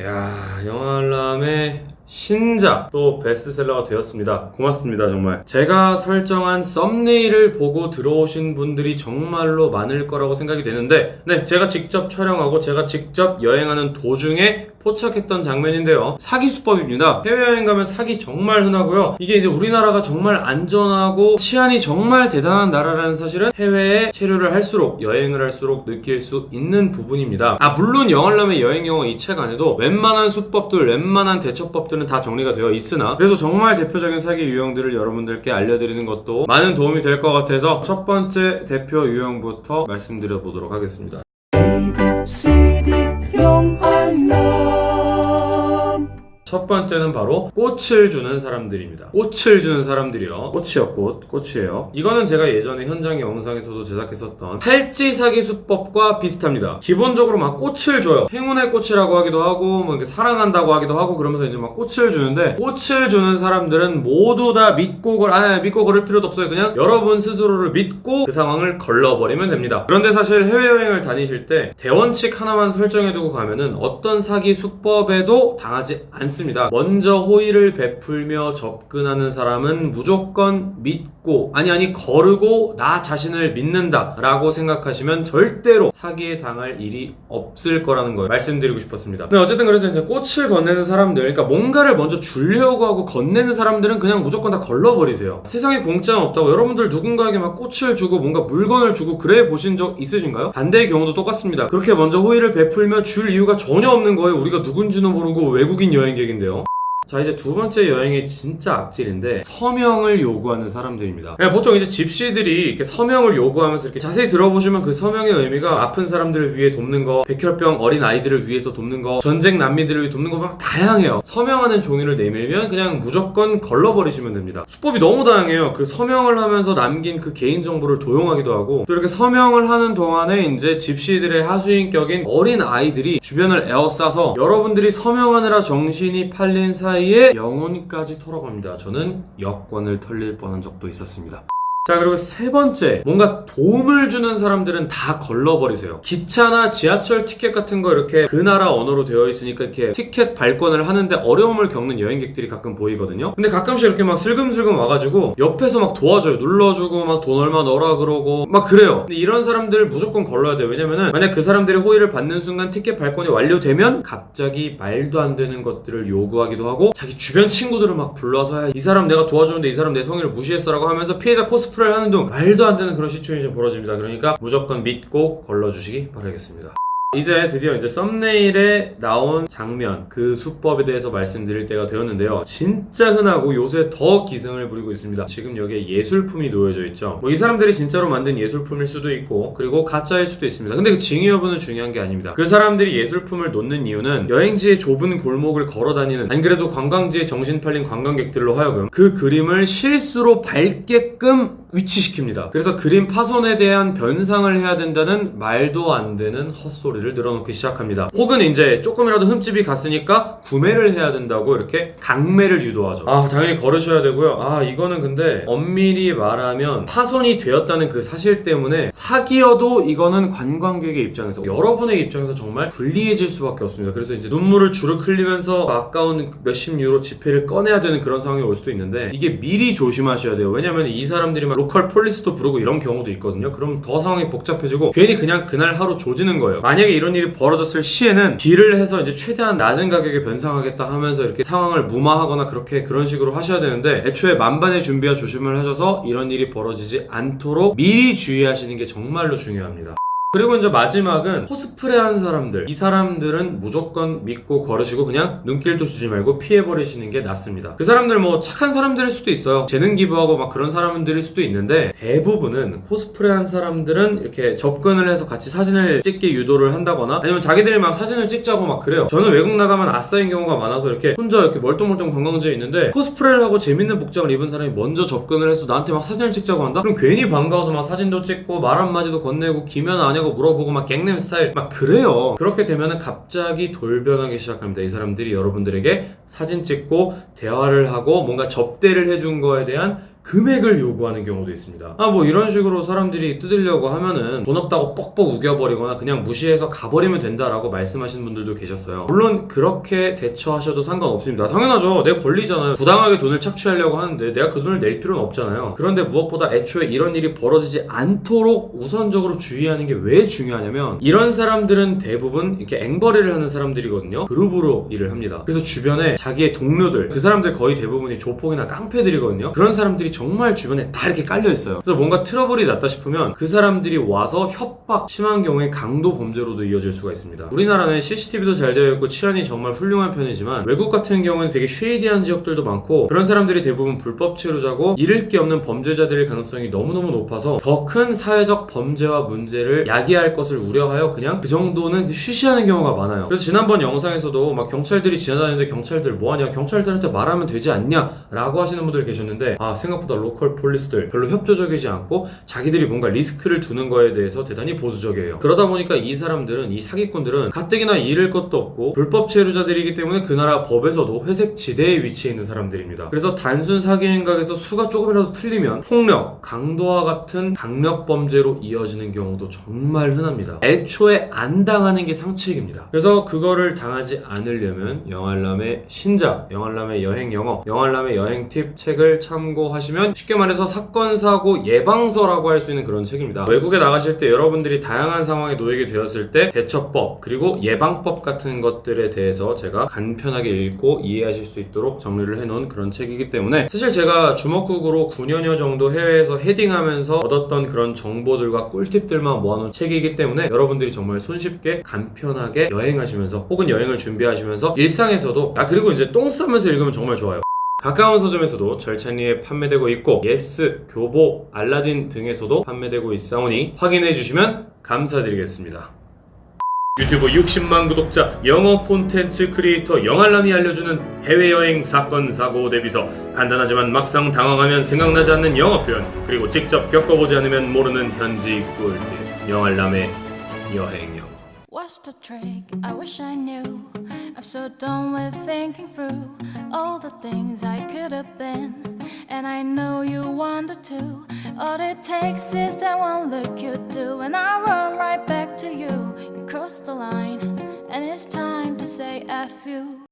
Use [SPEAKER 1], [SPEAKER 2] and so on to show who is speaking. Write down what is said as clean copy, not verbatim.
[SPEAKER 1] 야, 영화 알람의 신작 또 베스트셀러가 되었습니다. 고맙습니다, 정말. 제가 설정한 썸네일을 보고 들어오신 분들이 정말로 많을 거라고 생각이 되는데, 네, 제가 직접 촬영하고 제가 직접 여행하는 도중에 포착했던 장면인데요. 사기 수법입니다. 해외여행 가면 사기 정말 흔하고요. 이게 이제 우리나라가 정말 안전하고 치안이 정말 대단한 나라라는 사실은 해외에 체류를 할수록, 여행을 할수록 느낄 수 있는 부분입니다. 물론 영알람의 여행영어 이 책 안에도 웬만한 수법들, 웬만한 대처법들은 다 정리가 되어 있으나 그래도 정말 대표적인 사기 유형들을 여러분들께 알려드리는 것도 많은 도움이 될 것 같아서 첫 번째 대표 유형부터 말씀드려 보도록 하겠습니다. 첫 번째는 바로 꽃을 주는 사람들입니다. 꽃을 주는 사람들이요. 꽃이요, 꽃이에요. 이거는 제가 예전에 현장 영상에서도 제작했었던 팔찌 사기 수법과 비슷합니다. 기본적으로 막 꽃을 줘요. 행운의 꽃이라고 하기도 하고, 뭐 이렇게 사랑한다고 하기도 하고, 그러면서 이제 막 꽃을 주는데, 꽃을 주는 사람들은 모두 다 믿고 걸을 필요도 없어요. 그냥 여러분 스스로를 믿고 그 상황을 걸러버리면 됩니다. 그런데 사실 해외여행을 다니실 때 대원칙 하나만 설정해두고 가면은 어떤 사기 수법에도 당하지 않습니다. 먼저 호의를 베풀며 접근하는 사람은 무조건 믿고 거르고 나 자신을 믿는다 라고 생각하시면 절대로 사기에 당할 일이 없을 거라는 걸 말씀드리고 싶었습니다. 근데 어쨌든 그래서 이제 꽃을 건네는 사람들, 그러니까 뭔가를 먼저 주려고 하고 건네는 사람들은 그냥 무조건 다 걸러버리세요. 세상에 공짜는 없다고. 여러분들 누군가에게 막 꽃을 주고 뭔가 물건을 주고 그래 보신 적 있으신가요? 반대의 경우도 똑같습니다. 그렇게 먼저 호의를 베풀며 줄 이유가 전혀 없는 거예요. 우리가 누군지도 모르고 외국인 여행객인데요. 자, 이제 두 번째 여행의 진짜 악질인데 서명을 요구하는 사람들입니다. 보통 이제 집시들이 이렇게 서명을 요구하면서 이렇게 자세히 들어보시면 그 서명의 의미가 아픈 사람들을 위해 돕는 거, 백혈병 어린 아이들을 위해서 돕는 거, 전쟁 난민들을 위해 돕는 거 막 다양해요. 서명하는 종이를 내밀면 그냥 무조건 걸러버리시면 됩니다. 수법이 너무 다양해요. 그 서명을 하면서 남긴 그 개인정보를 도용하기도 하고, 또 이렇게 서명을 하는 동안에 이제 집시들의 하수인격인 어린 아이들이 주변을 에워싸서 여러분들이 서명하느라 정신이 팔린 사이에 영혼까지 털어갑니다. 저는 여권을 털릴 뻔한 적도 있었습니다. 자, 그리고 세 번째, 뭔가 도움을 주는 사람들은 다 걸러버리세요. 기차나 지하철 티켓 같은 거 이렇게 그 나라 언어로 되어 있으니까 이렇게 티켓 발권을 하는데 어려움을 겪는 여행객들이 가끔 보이거든요. 근데 가끔씩 이렇게 막 슬금슬금 와가지고 옆에서 막 도와줘요. 눌러주고 막 돈 얼마 넣어라 그러고 막 그래요. 근데 이런 사람들 무조건 걸러야 돼요. 왜냐면은 만약 그 사람들이 호의를 받는 순간 티켓 발권이 완료되면 갑자기 말도 안 되는 것들을 요구하기도 하고 자기 주변 친구들을 막 불러서 이 사람 내가 도와주는데 이 사람 내 성의를 무시했어라고 하면서 피해자 코스프레를 하는 둥 말도 안 되는 그런 시츄에이션이 벌어집니다. 그러니까 무조건 믿고 걸러주시기 바라겠습니다. 이제 드디어 이제 썸네일에 나온 장면, 그 수법에 대해서 말씀드릴 때가 되었는데요. 진짜 흔하고 요새 더 기승을 부리고 있습니다. 지금 여기에 예술품이 놓여져 있죠. 이 사람들이 진짜로 만든 예술품일 수도 있고, 그리고 가짜일 수도 있습니다. 근데 그 증의 여부는 중요한 게 아닙니다. 그 사람들이 예술품을 놓는 이유는 여행지의 좁은 골목을 걸어 다니는, 안 그래도 관광지에 정신 팔린 관광객들로 하여금 그 그림을 실수로 밟게끔 위치시킵니다. 그래서 그림 파손에 대한 변상을 해야 된다는 말도 안 되는 헛소리를 늘어놓기 시작합니다. 혹은 이제 조금이라도 흠집이 갔으니까 구매를 해야 된다고 이렇게 강매를 유도하죠. 당연히 걸으셔야 되고요. 이거는 근데 엄밀히 말하면 파손이 되었다는 그 사실 때문에 사기여도 이거는 관광객의 입장에서, 여러분의 입장에서 정말 불리해질 수밖에 없습니다. 그래서 이제 눈물을 주르륵 흘리면서 아까운 몇십 유로 지폐를 꺼내야 되는 그런 상황이 올 수도 있는데, 이게 미리 조심하셔야 돼요. 왜냐면 이 사람들이 막 로컬 폴리스도 부르고 이런 경우도 있거든요. 그럼 더 상황이 복잡해지고 괜히 그냥 그날 하루 조지는 거예요. 만약에 이런 일이 벌어졌을 시에는 딜을 해서 이제 최대한 낮은 가격에 변상하겠다 하면서 이렇게 상황을 무마하거나 그런 식으로 하셔야 되는데, 애초에 만반의 준비와 조심을 하셔서 이런 일이 벌어지지 않도록 미리 주의하시는 게 정말로 중요합니다. 그리고 이제 마지막은 코스프레 하는 사람들. 이 사람들은 무조건 믿고 걸으시고 그냥 눈길도 주지 말고 피해버리시는 게 낫습니다. 그 사람들 뭐 착한 사람들일 수도 있어요. 재능 기부하고 막 그런 사람들일 수도 있는데, 대부분은 코스프레 한 사람들은 이렇게 접근을 해서 같이 사진을 찍게 유도를 한다거나, 아니면 자기들이 막 사진을 찍자고 막 그래요. 저는 외국 나가면 아싸인 경우가 많아서 이렇게 혼자 이렇게 멀뚱멀뚱 관광지에 있는데 코스프레를 하고 재밌는 복장을 입은 사람이 먼저 접근을 해서 나한테 막 사진을 찍자고 한다? 그럼 괜히 반가워서 막 사진도 찍고 말 한마디도 건네고 기면 아냐고 물어보고 막 갱냄 스타일 막 그래요. 그렇게 되면은 갑자기 돌변하기 시작합니다. 이 사람들이 여러분들에게 사진 찍고 대화를 하고 뭔가 접대를 해준 거에 대한 금액을 요구하는 경우도 있습니다. 뭐 이런 식으로 사람들이 뜯으려고 하면은 돈 없다고 뻑뻑 우겨버리거나 그냥 무시해서 가버리면 된다라고 말씀하시는 분들도 계셨어요. 물론 그렇게 대처하셔도 상관없습니다. 당연하죠. 내 권리잖아요. 부당하게 돈을 착취하려고 하는데 내가 그 돈을 낼 필요는 없잖아요. 그런데 무엇보다 애초에 이런 일이 벌어지지 않도록 우선적으로 주의하는 게 왜 중요하냐면, 이런 사람들은 대부분 이렇게 앵벌이를 하는 사람들이거든요. 그룹으로 일을 합니다. 그래서 주변에 자기의 동료들, 그 사람들 거의 대부분이 조폭이나 깡패들이거든요. 그런 사람들이 정말 주변에 다 이렇게 깔려 있어요. 그래서 뭔가 트러블이 났다 싶으면 그 사람들이 와서 협박, 심한 경우에 강도 범죄로도 이어질 수가 있습니다. 우리나라는 CCTV도 잘 되어 있고 치안이 정말 훌륭한 편이지만, 외국 같은 경우는 되게 쉐이디한 지역들도 많고, 그런 사람들이 대부분 불법 체류자고 잃을 게 없는 범죄자들일 가능성이 너무너무 높아서 더 큰 사회적 범죄와 문제를 야기할 것을 우려하여 그냥 그 정도는 쉬쉬하는 경우가 많아요. 그래서 지난번 영상에서도 막 경찰들이 지나다니는데 경찰들 뭐하냐, 경찰들한테 말하면 되지 않냐 라고 하시는 분들 계셨는데, 생각보다 로컬 폴리스들 별로 협조적이지 않고 자기들이 뭔가 리스크를 두는 거에 대해서 대단히 보수적이에요. 그러다 보니까 이 사람들은, 이 사기꾼들은 가뜩이나 잃을 것도 없고 불법 체류자들이기 때문에 그 나라 법에서도 회색 지대에 위치해 있는 사람들입니다. 그래서 단순 사기 행각에서 수가 조금이라도 틀리면 폭력, 강도와 같은 강력 범죄로 이어지는 경우도 정말 흔합니다. 애초에 안 당하는 게 상책입니다. 그래서 그거를 당하지 않으려면 영알람의 신작, 영알람의 여행 영어, 영알람의 여행 팁 책을 참고하시면 쉽게 말해서 사건 사고 예방서라고 할 수 있는 그런 책입니다. 외국에 나가실 때 여러분들이 다양한 상황에 놓이게 되었을 때 대처법 그리고 예방법 같은 것들에 대해서 제가 간편하게 읽고 이해하실 수 있도록 정리를 해놓은 그런 책이기 때문에, 사실 제가 주먹국으로 9년여 정도 해외에서 헤딩하면서 얻었던 그런 정보들과 꿀팁들만 모아놓은 책이기 때문에 여러분들이 정말 손쉽게 간편하게 여행하시면서 혹은 여행을 준비하시면서 일상에서도, 그리고 이제 똥 싸면서 읽으면 정말 좋아요. 가까운 서점에서도 절찬리에 판매되고 있고, 예스, 교보, 알라딘 등에서도 판매되고 있사오니 확인해 주시면 감사드리겠습니다. 유튜브 60만 구독자 영어 콘텐츠 크리에이터 영알람이 알려주는 해외여행 사건 사고 대비서, 간단하지만 막상 당황하면 생각나지 않는 영어 표현, 그리고 직접 겪어보지 않으면 모르는 현지 꿀팁, 영알람의 여행 영어.
[SPEAKER 2] What's the trick? I wish I knew. I'm so done with thinking through all the things I could have been, and I know you wanted to. All it takes is that one look you do, and I run right back to you. You crossed the line, and it's time to say F you.